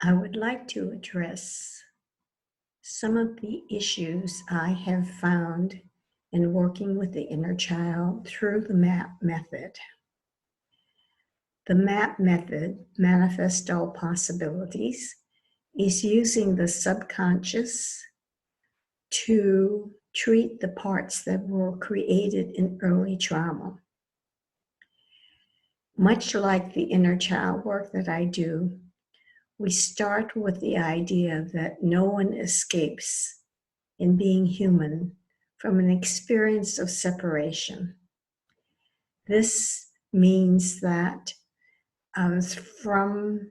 I would like to address some of the issues I have found in working with the inner child through the MAP method. The MAP method, Manifest All Possibilities, is using the subconscious to treat the parts that were created in early trauma. Much like the inner child work that I do, we start with the idea that no one escapes in being human from an experience of separation. This means that from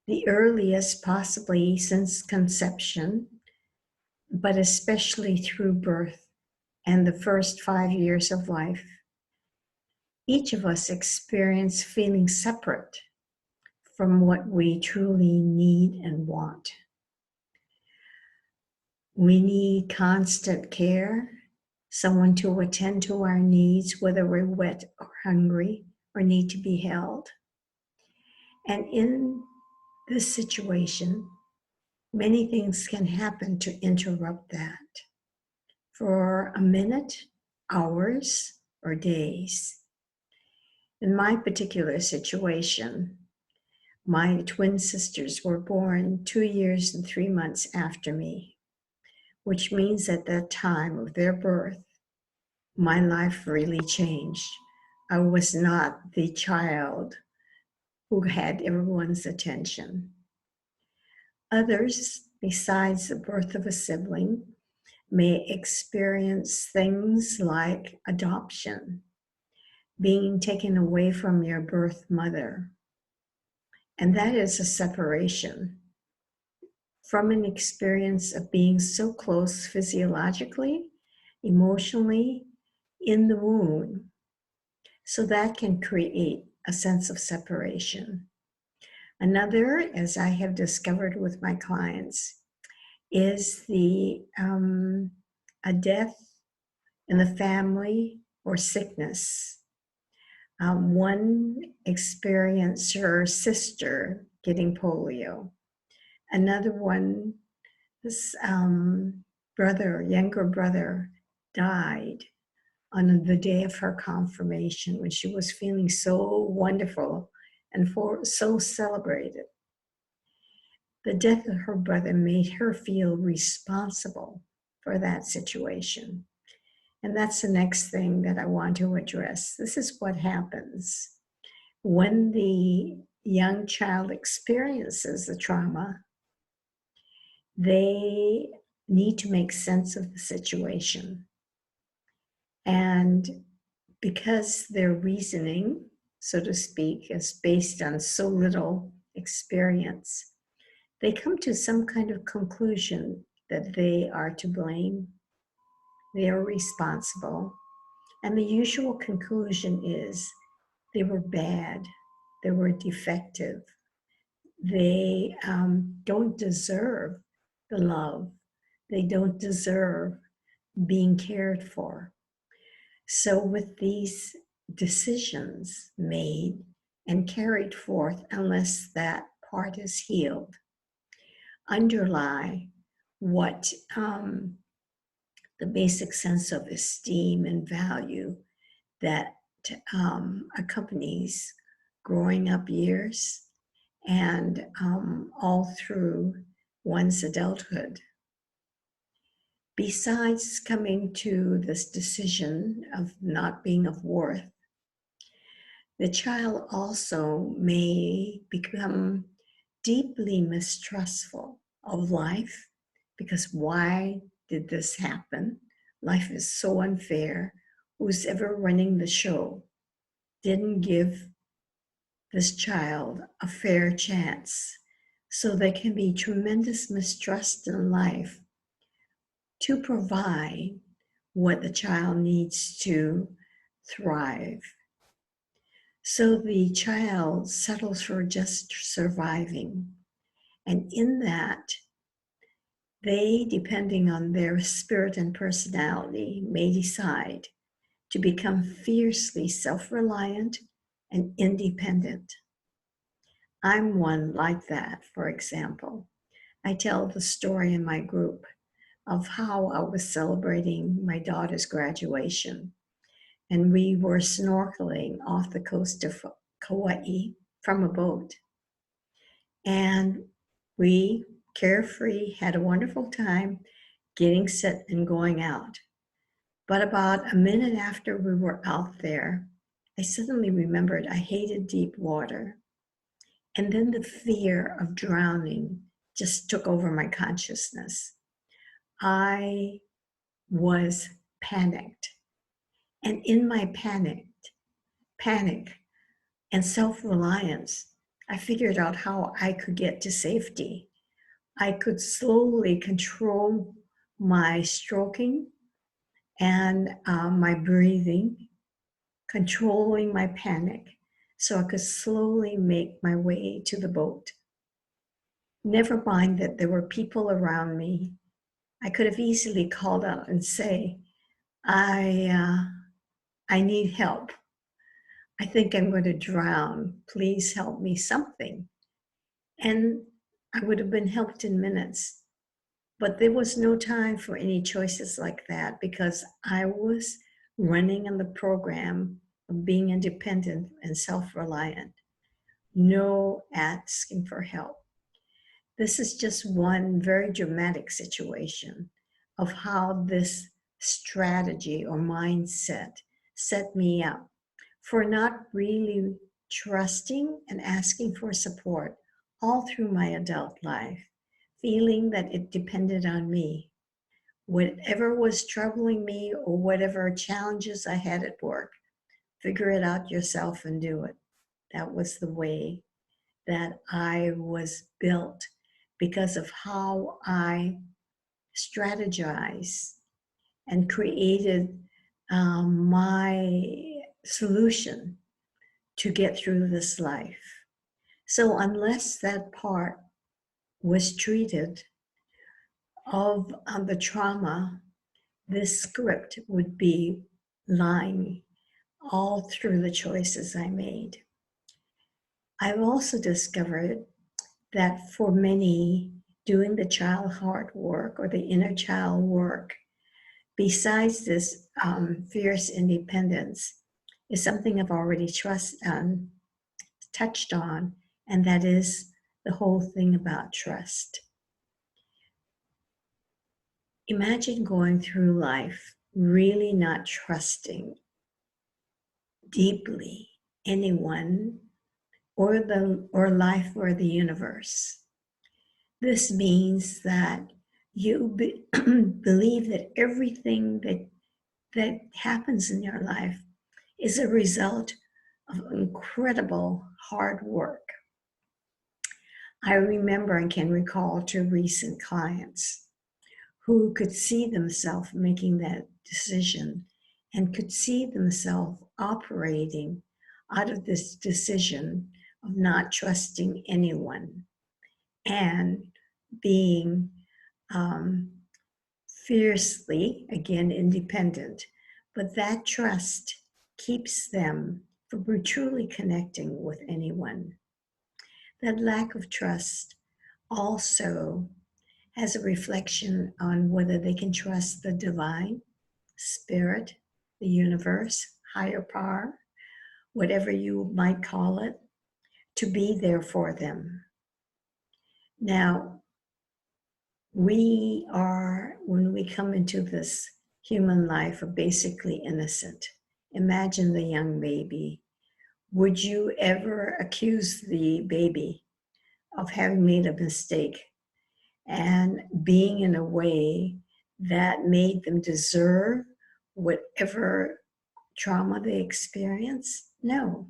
the earliest, possibly since conception, but especially through birth and the first 5 years of life, each of us experience feeling separate from what we truly need and want. We need constant care, someone to attend to our needs, whether we're wet or hungry or need to be held. And in this situation, many things can happen to interrupt that for a minute, hours, or days. In my particular situation, my twin sisters were born 2 years and 3 months after me, which means at that time of their birth, my life really changed. I was not the child who had everyone's attention. Others, besides the birth of a sibling, may experience things like adoption, being taken away from your birth mother. And that is a separation from an experience of being so close physiologically, emotionally, in the womb. So that can create a sense of separation. Another, as I have discovered with my clients, is a death in the family or sickness. One experienced her sister getting polio. Another one, this younger brother, died on the day of her confirmation when she was feeling so wonderful and so celebrated. The death of her brother made her feel responsible for that situation. And that's the next thing that I want to address. This is what happens when the young child experiences the trauma. They need to make sense of the situation. And because their reasoning, so to speak, is based on so little experience, they come to some kind of conclusion that they are to blame, they are responsible. And the usual conclusion is they were bad, they were defective, they don't deserve the love, they don't deserve being cared for. So with these decisions made and carried forth, unless that part is healed, underlie what the basic sense of esteem and value that accompanies growing up years and all through one's adulthood. Besides coming to this decision of not being of worth, the child also may become deeply mistrustful of life because why did this happen? Life is so unfair. Who's ever running the show didn't give this child a fair chance. So there can be tremendous mistrust in life to provide what the child needs to thrive. So the child settles for just surviving. And in that, they, depending on their spirit and personality, may decide to become fiercely self-reliant and independent. I'm one like that, for example. I tell the story in my group of how I was celebrating my daughter's graduation, and we were snorkeling off the coast of Kauai from a boat. And we, carefree, had a wonderful time getting set and going out. But about a minute after we were out there, I suddenly remembered I hated deep water. And then the fear of drowning just took over my consciousness. I was panicked. And in my panic and self-reliance, I figured out how I could get to safety. I could slowly control my stroking and my breathing, controlling my panic, so I could slowly make my way to the boat. Never mind that there were people around me. I could have easily called out and say, I need help. I think I'm going to drown. Please help me, something. And I would have been helped in minutes. But there was no time for any choices like that because I was running on the program of being independent and self-reliant. No asking for help. This is just one very dramatic situation of how this strategy or mindset set me up for not really trusting and asking for support all through my adult life, feeling that it depended on me. Whatever was troubling me or whatever challenges I had at work, figure it out yourself and do it. That was the way that I was built because of how I strategized and created my solution to get through this life. So unless that part was treated of the trauma, this script would be lying all through the choices I made. I've also discovered that for many, doing the child heart work or the inner child work, besides this fierce independence, is something I've already touched on, and that is the whole thing about trust. Imagine going through life really not trusting deeply anyone or life or the universe. This means that you believe that everything that happens in your life is a result of incredible hard work. I remember and can recall two recent clients who could see themselves making that decision and could see themselves operating out of this decision of not trusting anyone and being fiercely, again, independent. But that trust keeps them from truly connecting with anyone. That lack of trust also has a reflection on whether they can trust the divine, spirit, the universe, higher power, whatever you might call it, to be there for them. Now, when we come into this human life, are basically innocent. Imagine the young baby. Would you ever accuse the baby of having made a mistake and being in a way that made them deserve whatever trauma they experience? No.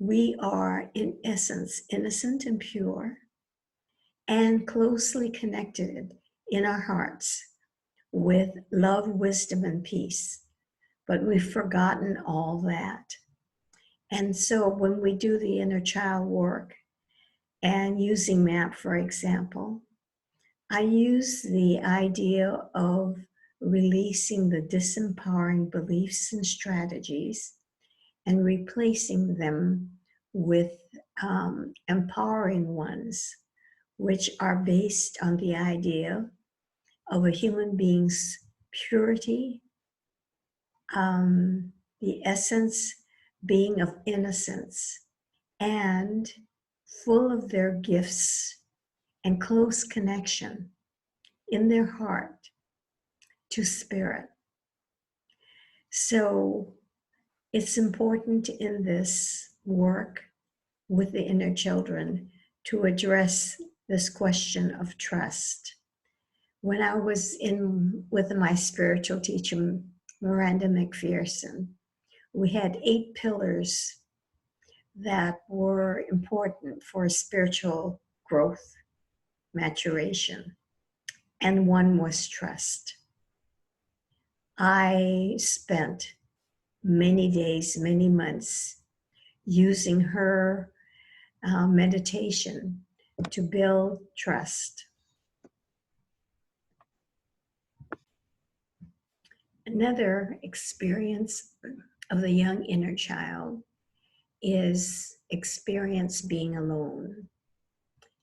We are, in essence, innocent and pure and closely connected in our hearts with love, wisdom, and peace. But we've forgotten all that. And so when we do the inner child work, and using MAP, for example, I use the idea of releasing the disempowering beliefs and strategies and replacing them with empowering ones, which are based on the idea of a human being's purity, the essence being of innocence, and full of their gifts and close connection in their heart to spirit. So it's important in this work with the inner children to address this question of trust. When I was in with my spiritual teacher, Miranda McPherson, we had 8 pillars that were important for spiritual growth, maturation, and one was trust. I spent many days, many months using her meditation to build trust. Another experience of the young inner child is experience being alone.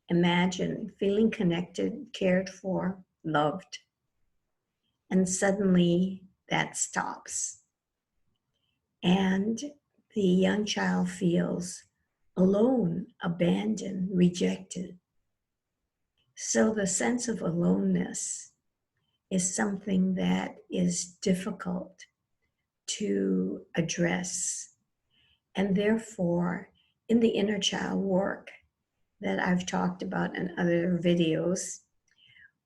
Imagine feeling connected, cared for, loved, and suddenly that stops. And the young child feels alone, abandoned, rejected. So the sense of aloneness is something that is difficult to address. And therefore, in the inner child work that I've talked about in other videos,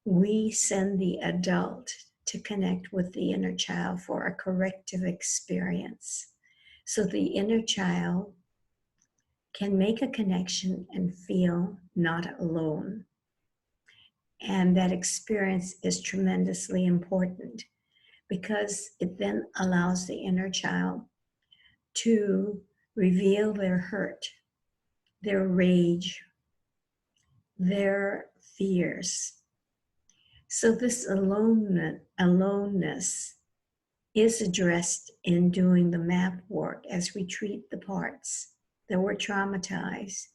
we send the adult to connect with the inner child for a corrective experience. So the inner child can make a connection and feel not alone. And that experience is tremendously important because it then allows the inner child to reveal their hurt, their rage, their fears. So this aloneness is addressed in doing the map work as we treat the parts that were traumatized,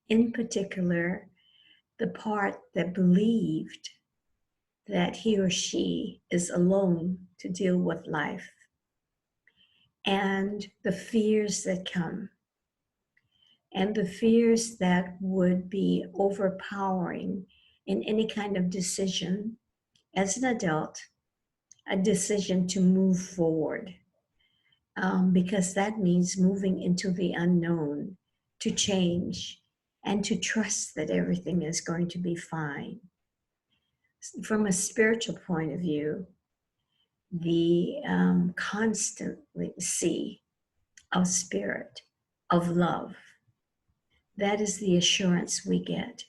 in particular, the part that believed that he or she is alone to deal with life, and the fears that come, and the fears that would be overpowering in any kind of decision as an adult, a decision to move forward, because that means moving into the unknown, to change, and to trust that everything is going to be fine. From a spiritual point of view, the constancy of spirit, of love, that is the assurance we get.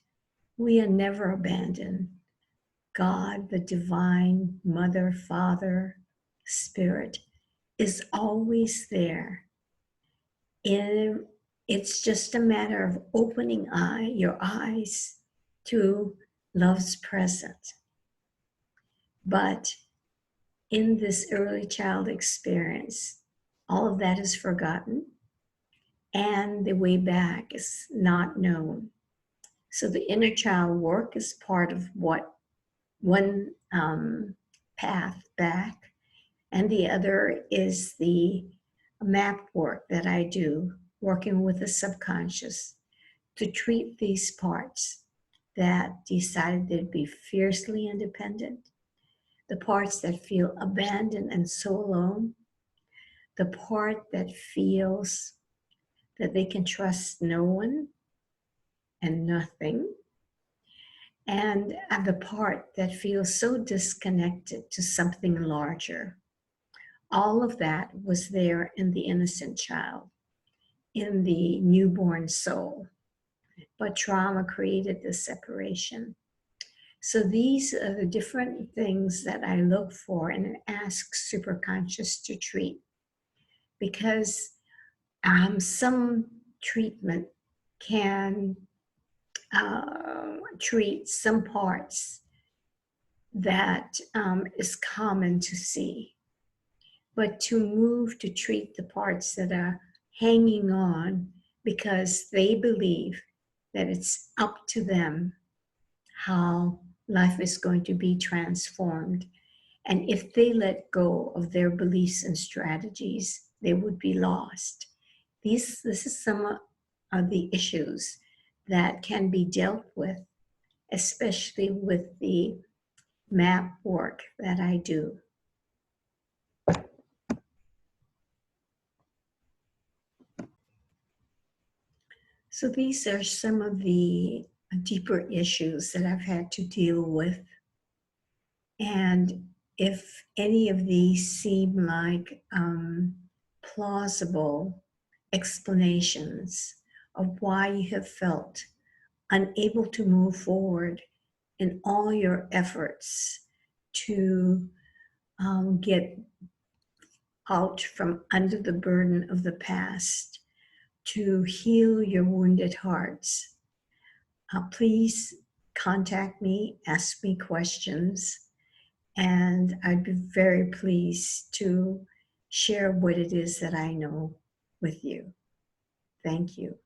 We are never abandoned. God, the divine mother, father, spirit, is always there. And it's just a matter of opening your eyes to love's presence. But in this early child experience, all of that is forgotten, and the way back is not known. So the inner child work is part of what one path back, and the other is the map work that I do, working with the subconscious to treat these parts that decided they'd be fiercely independent, the parts that feel abandoned and so alone, the part that feels that they can trust no one and nothing, and the part that feels so disconnected to something larger. All of that was there in the innocent child, in the newborn soul. But trauma created this separation. So these are the different things that I look for and ask superconscious to treat, because some treatment can treat some parts that is common to see. But to move to treat the parts that are hanging on because they believe that it's up to them how life is going to be transformed. And if they let go of their beliefs and strategies, they would be lost. This is some of the issues that can be dealt with, especially with the map work that I do. So these are some of the deeper issues that I've had to deal with. And if any of these seem like plausible explanations of why you have felt unable to move forward in all your efforts to get out from under the burden of the past, to heal your wounded hearts, please contact me, ask me questions, and I'd be very pleased to share what it is that I know with you. Thank you.